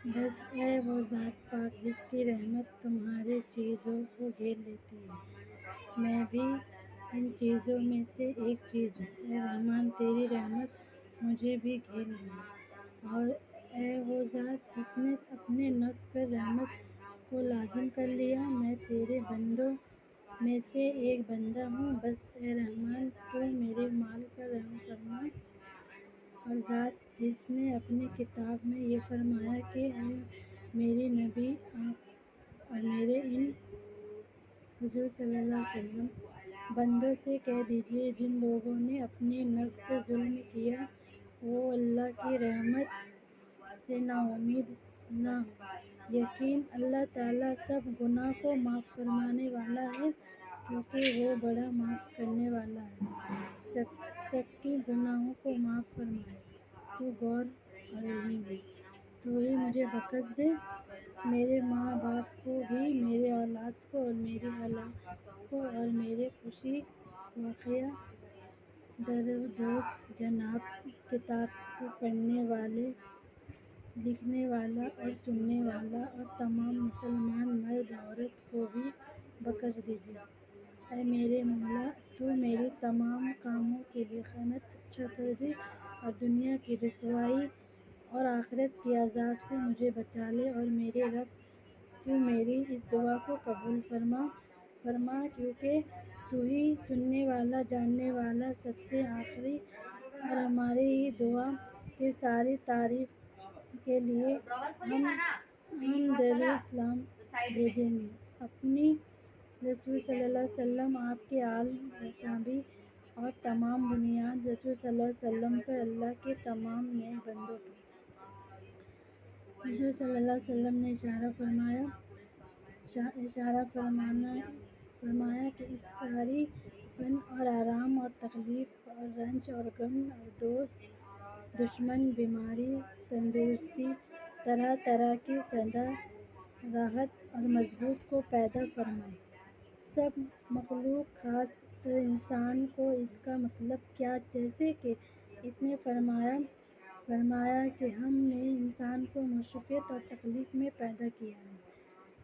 بس اے وہ ذات پاک جس کی رحمت تمہارے چیزوں کو گھیر لیتی ہے، میں بھی ان چیزوں میں سے ایک چیز ہوں۔ اے رحمان، تیری رحمت مجھے بھی گھیر لے، اور اے وہ ذات جس نے اپنے نفس پر رحمت کو لازم کر لیا، میں تیرے بندوں میں سے ایک بندہ ہوں۔ بس اے رحمان، تو میرے مال پر رحم فرما، اور ذات جس نے اپنی کتاب میں یہ فرمایا کہ اے میرے نبی، آپ اور میرے ان حضور صلی اللہ علیہ وسلم بندوں سے کہہ دیجیے، جن لوگوں نے اپنے نفس پر ظلم کیا وہ اللہ کی رحمت سے نا امید نہ ہو۔ یقیناً اللہ تعالیٰ سب گناہ کو معاف فرمانے والا ہے، کیونکہ وہ بڑا معاف کرنے والا ہے۔ سب کی گناہوں کو معاف فرمائے، تو غفور اور رحیم ہے۔ تو ہی مجھے بخش دے، میرے ماں باپ کو بھی، میری اولاد کو اور میری اولاد کو، اور میرے خوشی واقعہ دوست جناب اس کتاب کو پڑھنے والے، لکھنے والا اور سننے والا، اور تمام مسلمان مرد عورت کو بھی بخش دیجیے۔ اے میرے مولا، تو میری تمام کاموں کے لیے قیامت اچھا کر دے، اور دنیا کی رسوائی اور آخرت کے عذاب سے مجھے بچا لے۔ اور میرے رب، تو میری اس دعا کو قبول فرما، کیونکہ تو ہی سننے والا، جاننے والا، سب سے آخری، اور ہماری ہی دعا کی ساری تعریف کے لیے ہم السلام بھیجیں گے اپنی رسول صلی اللہ علیہ وسلم، آپ کے آل و صحابہ اور تمام بنیاد رسول صلی اللہ علیہ وسلم پر، اللہ کے تمام نیک بندوں پر۔ حضور صلی اللہ علیہ وسلم نے اشارہ فرمایا کہ اس ساری فن اور آرام اور تکلیف اور رنج اور غم اور دوست دشمن، بیماری، تندرستی، طرح طرح کی سزا، راحت اور مضبوط کو پیدا فرمائے۔ سب مخلوق، خاص کر انسان کو اس کا مطلب کیا، جیسے کہ اس نے فرمایا کہ ہم نے انسان کو مصروفیت اور تکلیف میں پیدا کیا ہے،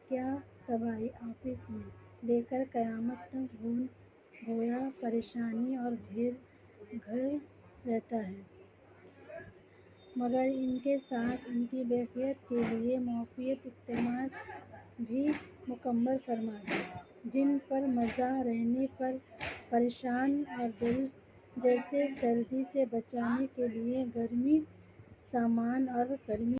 کیا تباہی آپس میں لے کر قیامت تک گویا پریشانی اور گھر رہتا ہے، مگر ان کے ساتھ ان کی کیفیت کے لیے معافیت اقدامات بھی مکمل فرما دیے، جن پر مزہ رہنے پر پریشان اور درست، جیسے سردی سے بچنے کے لیے گرم سامان اور گرمی